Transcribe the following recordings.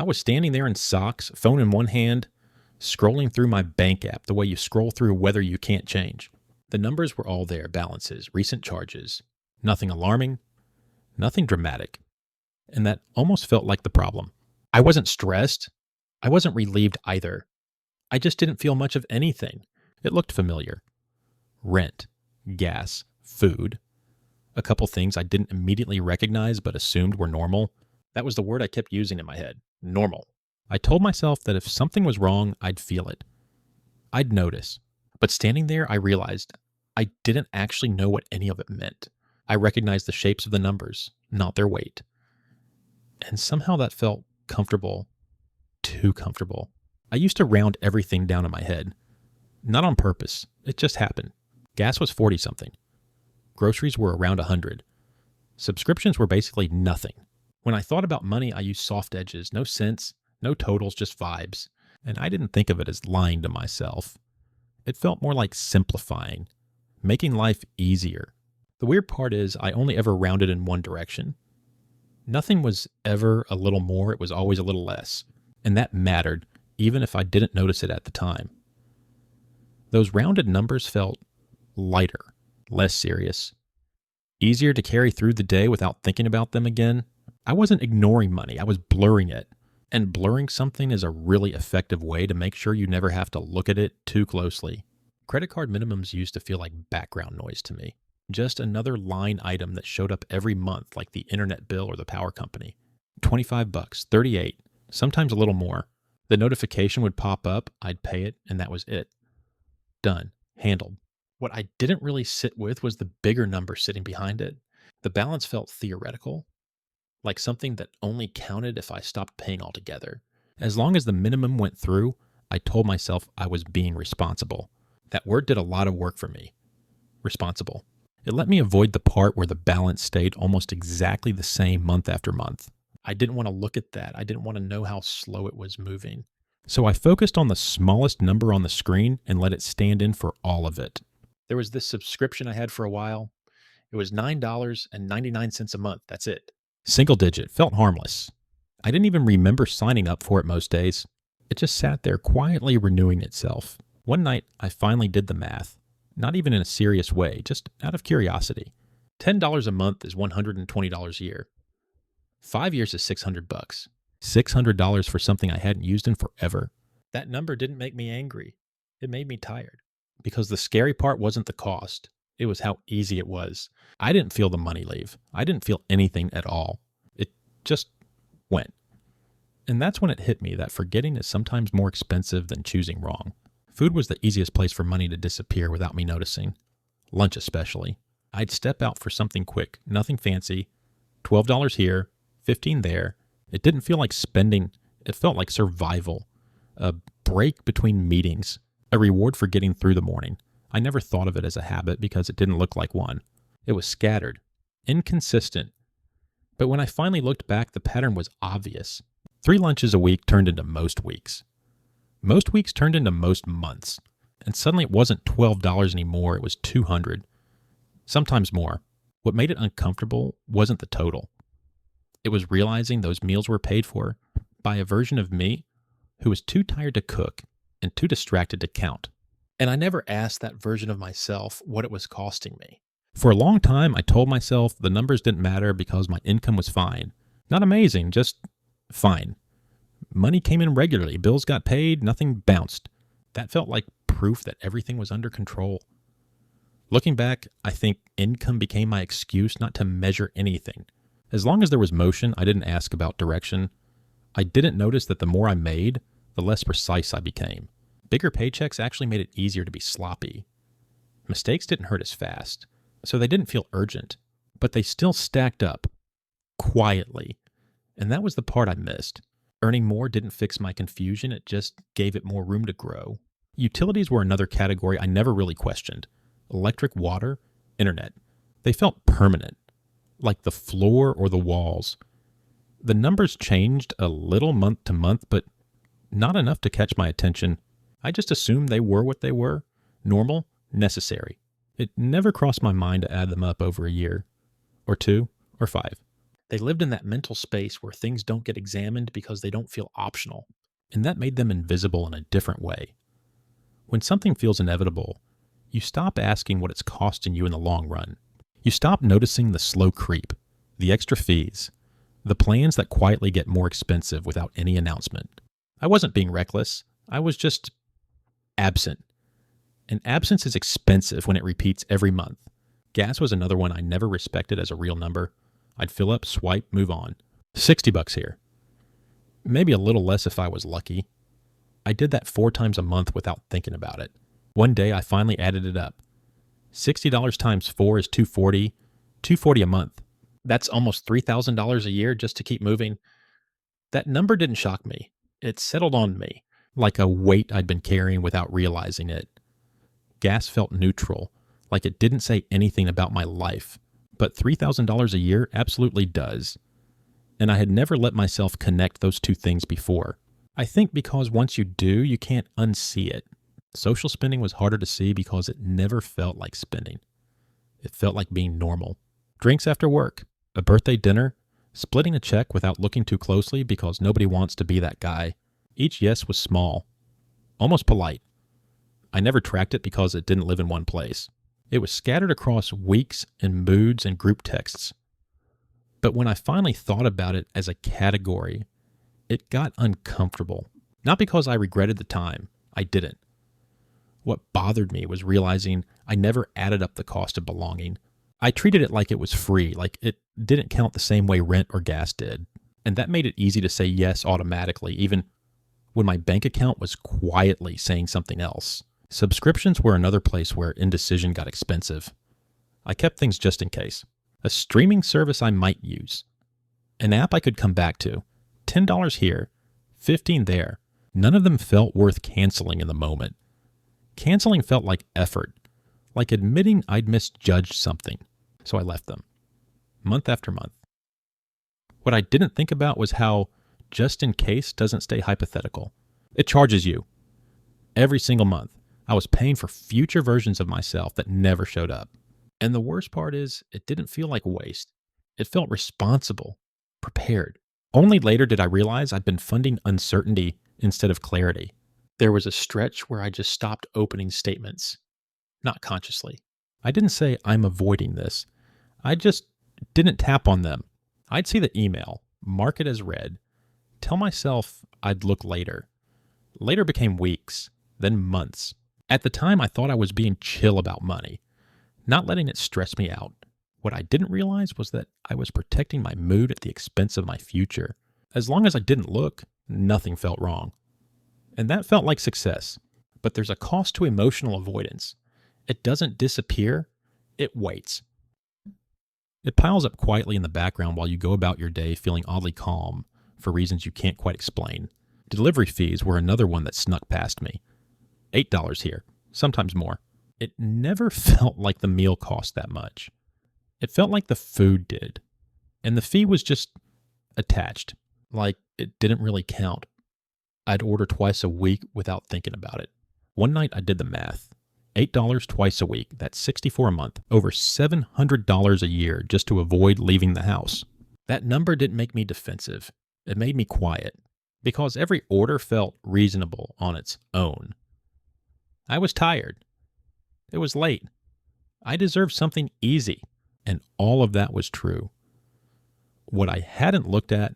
I was standing there in socks, phone in one hand, scrolling through my bank app the way you scroll through weather you can't change. The numbers were all there, balances, recent charges. Nothing alarming, nothing dramatic. And that almost felt like the problem. I wasn't stressed. I wasn't relieved either. I just didn't feel much of anything. It looked familiar. Rent, gas, food. A couple things I didn't immediately recognize but assumed were normal. That was the word I kept using in my head. Normal. I told myself that if something was wrong, I'd feel it. I'd notice. But standing there, I realized I didn't actually know what any of it meant. I recognized the shapes of the numbers, not their weight. And somehow that felt comfortable. Too comfortable. I used to round everything down in my head. Not on purpose. It just happened. Gas was 40-something. Groceries were around 100. Subscriptions were basically nothing. When I thought about money, I used soft edges, no cents, no totals, just vibes. And I didn't think of it as lying to myself. It felt more like simplifying, making life easier. The weird part is I only ever rounded in one direction. Nothing was ever a little more, it was always a little less. And that mattered, even if I didn't notice it at the time. Those rounded numbers felt lighter, less serious, easier to carry through the day without thinking about them again. I wasn't ignoring money, I was blurring it. And blurring something is a really effective way to make sure you never have to look at it too closely. Credit card minimums used to feel like background noise to me. Just another line item that showed up every month like the internet bill or the power company. $25, 38, sometimes a little more. The notification would pop up, I'd pay it, and that was it. Done. Handled. What I didn't really sit with was the bigger number sitting behind it. The balance felt theoretical, like something that only counted if I stopped paying altogether. As long as the minimum went through, I told myself I was being responsible. That word did a lot of work for me. Responsible. It let me avoid the part where the balance stayed almost exactly the same month after month. I didn't want to look at that. I didn't want to know how slow it was moving. So I focused on the smallest number on the screen and let it stand in for all of it. There was this subscription I had for a while. It was $9.99 a month. That's it. Single digit, felt harmless. I didn't even remember signing up for it most days. It just sat there quietly renewing itself. One night, I finally did the math. Not even in a serious way, just out of curiosity. $10 a month is $120 a year. 5 years is $600. $600 for something I hadn't used in forever. That number didn't make me angry. It made me tired. Because the scary part wasn't the cost. It was how easy it was. I didn't feel the money leave. I didn't feel anything at all. It just went. And that's when it hit me that forgetting is sometimes more expensive than choosing wrong. Food was the easiest place for money to disappear without me noticing. Lunch especially. I'd step out for something quick, nothing fancy. $12 here, $15 there. It didn't feel like spending. It felt like survival. A break between meetings. A reward for getting through the morning. I never thought of it as a habit because it didn't look like one. It was scattered, inconsistent. But when I finally looked back, the pattern was obvious. 3 lunches a week turned into most weeks. Most weeks turned into most months. And suddenly it wasn't $12 anymore, it was $200. Sometimes more. What made it uncomfortable wasn't the total. It was realizing those meals were paid for by a version of me who was too tired to cook and too distracted to count. And I never asked that version of myself what it was costing me. For a long time, I told myself the numbers didn't matter because my income was fine. Not amazing, just fine. Money came in regularly, bills got paid, nothing bounced. That felt like proof that everything was under control. Looking back, I think income became my excuse not to measure anything. As long as there was motion, I didn't ask about direction. I didn't notice that the more I made, the less precise I became. Bigger paychecks actually made it easier to be sloppy. Mistakes didn't hurt as fast, so they didn't feel urgent, but they still stacked up, quietly. And that was the part I missed. Earning more didn't fix my confusion, it just gave it more room to grow. Utilities were another category I never really questioned. Electric, water, internet. They felt permanent, like the floor or the walls. The numbers changed a little month to month, but not enough to catch my attention. I just assumed they were what they were. Normal, necessary. It never crossed my mind to add them up over a year, or 2, or 5. They lived in that mental space where things don't get examined because they don't feel optional. And that made them invisible in a different way. When something feels inevitable, you stop asking what it's costing you in the long run. You stop noticing the slow creep, the extra fees, the plans that quietly get more expensive without any announcement. I wasn't being reckless. I was just absent. And absence is expensive when it repeats every month. Gas was another one I never respected as a real number. I'd fill up, swipe, move on. $60 here. Maybe a little less if I was lucky. I did that 4 times a month without thinking about it. One day I finally added it up. $60 times 4 is $240. $240 a month. That's almost $3,000 a year just to keep moving. That number didn't shock me. It settled on me, like a weight I'd been carrying without realizing it. Gas felt neutral, like it didn't say anything about my life. But $3,000 a year absolutely does. And I had never let myself connect those two things before. I think because once you do, you can't unsee it. Social spending was harder to see because it never felt like spending. It felt like being normal. Drinks after work, a birthday dinner, splitting a check without looking too closely because nobody wants to be that guy. Each yes was small, almost polite. I never tracked it because it didn't live in one place. It was scattered across weeks and moods and group texts. But when I finally thought about it as a category, it got uncomfortable. Not because I regretted the time. I didn't. What bothered me was realizing I never added up the cost of belonging. I treated it like it was free, like it didn't count the same way rent or gas did. And that made it easy to say yes automatically, even when my bank account was quietly saying something else. Subscriptions were another place where indecision got expensive. I kept things just in case. A streaming service I might use. An app I could come back to. $10 here, $15 there. None of them felt worth canceling in the moment. Canceling felt like effort, like admitting I'd misjudged something, so I left them. Month after month. What I didn't think about was how just in case doesn't stay hypothetical. It charges you. Every single month, I was paying for future versions of myself that never showed up. And the worst part is, it didn't feel like waste. It felt responsible, prepared. Only later did I realize I'd been funding uncertainty instead of clarity. There was a stretch where I just stopped opening statements, not consciously. I didn't say I'm avoiding this. I just didn't tap on them. I'd see the email, mark it as read, tell myself I'd look later. Later became weeks, then months. At the time, I thought I was being chill about money, not letting it stress me out. What I didn't realize was that I was protecting my mood at the expense of my future. As long as I didn't look, nothing felt wrong. And that felt like success. But there's a cost to emotional avoidance. It doesn't disappear, it waits. It piles up quietly in the background while you go about your day feeling oddly calm for reasons you can't quite explain. Delivery fees were another one that snuck past me. $8 here, sometimes more. It never felt like the meal cost that much. It felt like the food did. And the fee was just attached, like it didn't really count. I'd order twice a week without thinking about it. One night I did the math. $8 twice a week, that's $64 a month, over $700 a year just to avoid leaving the house. That number didn't make me defensive. It made me quiet, because every order felt reasonable on its own. I was tired. It was late. I deserved something easy, and all of that was true. What I hadn't looked at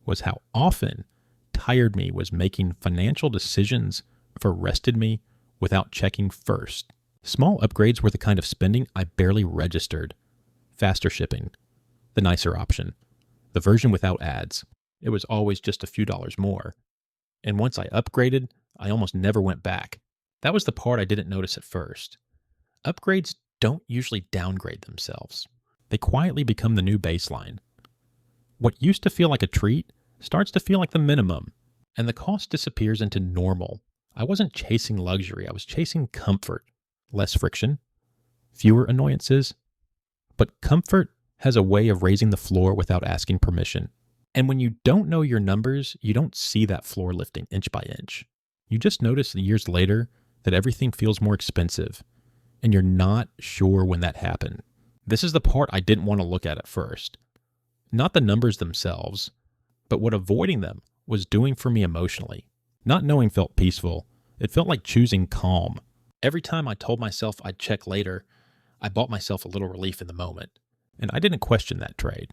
was how often tired me was making financial decisions for rested me without checking first. Small upgrades were the kind of spending I barely registered. Faster shipping, the nicer option, the version without ads. It was always just a few dollars more. And once I upgraded, I almost never went back. That was the part I didn't notice at first. Upgrades don't usually downgrade themselves. They quietly become the new baseline. What used to feel like a treat starts to feel like the minimum, and the cost disappears into normal. I wasn't chasing luxury, I was chasing comfort. Less friction, fewer annoyances. But comfort has a way of raising the floor without asking permission. And when you don't know your numbers, you don't see that floor lifting inch by inch. You just notice years later that everything feels more expensive, and you're not sure when that happened. This is the part I didn't want to look at first. Not the numbers themselves, but what avoiding them was doing for me emotionally. Not knowing felt peaceful. It felt like choosing calm. Every time I told myself I'd check later, I bought myself a little relief in the moment. And I didn't question that trade.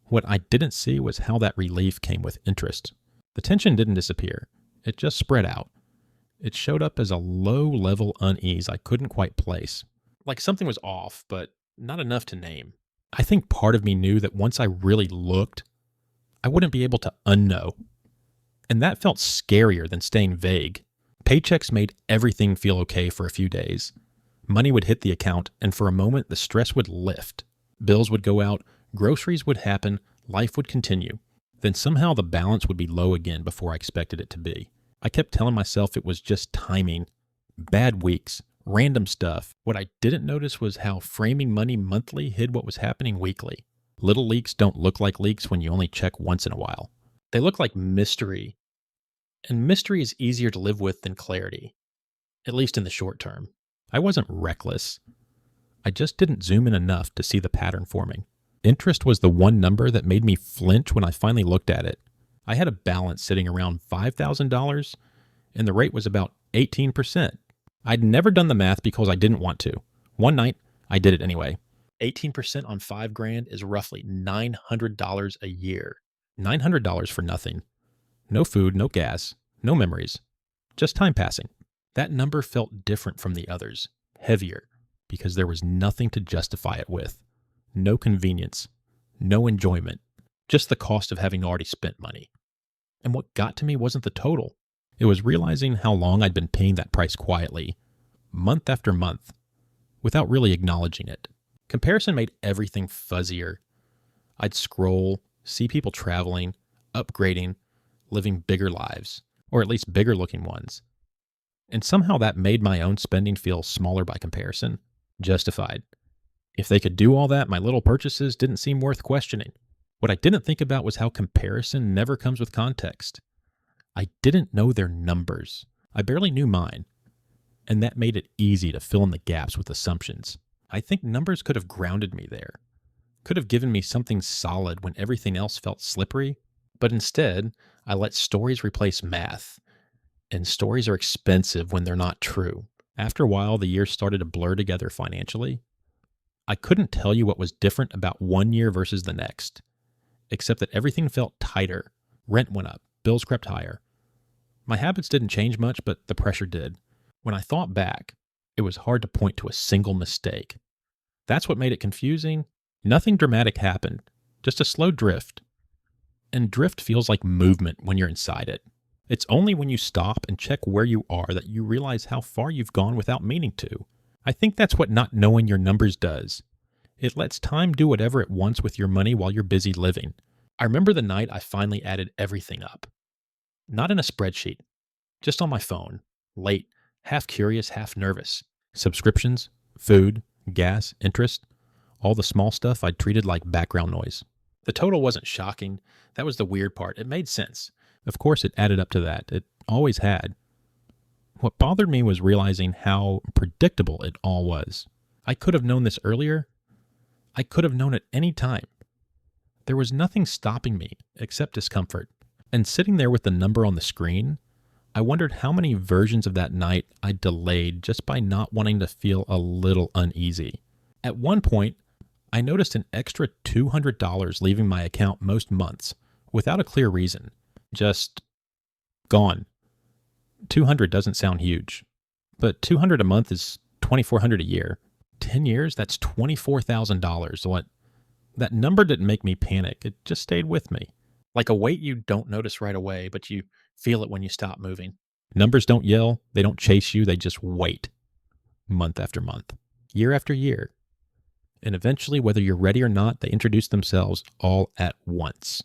What I didn't see was how that relief came with interest. The tension didn't disappear. It just spread out. It showed up as a low-level unease I couldn't quite place. Like something was off, but not enough to name. I think part of me knew that once I really looked, I wouldn't be able to unknow. And that felt scarier than staying vague. Paychecks made everything feel okay for a few days. Money would hit the account, and for a moment, the stress would lift. Bills would go out, groceries would happen, life would continue. Then somehow the balance would be low again before I expected it to be. I kept telling myself it was just timing. Bad weeks, random stuff. What I didn't notice was how framing money monthly hid what was happening weekly. Little leaks don't look like leaks when you only check once in a while. They look like mystery. And mystery is easier to live with than clarity, at least in the short term. I wasn't reckless. I just didn't zoom in enough to see the pattern forming. Interest was the one number that made me flinch when I finally looked at it. I had a balance sitting around $5,000, and the rate was about 18%. I'd never done the math because I didn't want to. One night, I did it anyway. 18% on $5,000 is roughly $900 a year. $900 for nothing. No food, no gas, no memories. Just time passing. That number felt different from the others. Heavier. Because there was nothing to justify it with. No convenience. No enjoyment. Just the cost of having already spent money. And what got to me wasn't the total. It was realizing how long I'd been paying that price quietly. Month after month. Without really acknowledging it. Comparison made everything fuzzier. I'd scroll, see people traveling, upgrading, living bigger lives. Or at least bigger looking ones. And somehow that made my own spending feel smaller by comparison. Justified. If they could do all that, my little purchases didn't seem worth questioning. What I didn't think about was how comparison never comes with context. I didn't know their numbers. I barely knew mine. And that made it easy to fill in the gaps with assumptions. I think numbers could have grounded me there. Could have given me something solid when everything else felt slippery. But instead, I let stories replace math. And stories are expensive when they're not true. After a while, the years started to blur together financially. I couldn't tell you what was different about one year versus the next, except that everything felt tighter. Rent went up, bills crept higher. My habits didn't change much, but the pressure did. When I thought back, it was hard to point to a single mistake. That's what made it confusing. Nothing dramatic happened, just a slow drift. And drift feels like movement when you're inside it. It's only when you stop and check where you are that you realize how far you've gone without meaning to. I think that's what not knowing your numbers does. It lets time do whatever it wants with your money while you're busy living. I remember the night I finally added everything up. Not in a spreadsheet, just on my phone, late, half curious, half nervous. Subscriptions, food, gas, interest, all the small stuff I'd treated like background noise. The total wasn't shocking. That was the weird part. It made sense. Of course, it added up to that. It always had. What bothered me was realizing how predictable it all was. I could have known this earlier. I could have known it any time. There was nothing stopping me except discomfort. And sitting there with the number on the screen, I wondered how many versions of that night I delayed just by not wanting to feel a little uneasy. At one point, I noticed an extra $200 leaving my account most months without a clear reason. Just gone. 200 doesn't sound huge, but 200 a month is 2,400 a year. 10 years, that's $24,000. What? That number didn't make me panic. It just stayed with me. Like a weight you don't notice right away, but you feel it when you stop moving. Numbers don't yell. They don't chase you. They just wait. Month after month. Year after year. And eventually, whether you're ready or not, they introduce themselves all at once.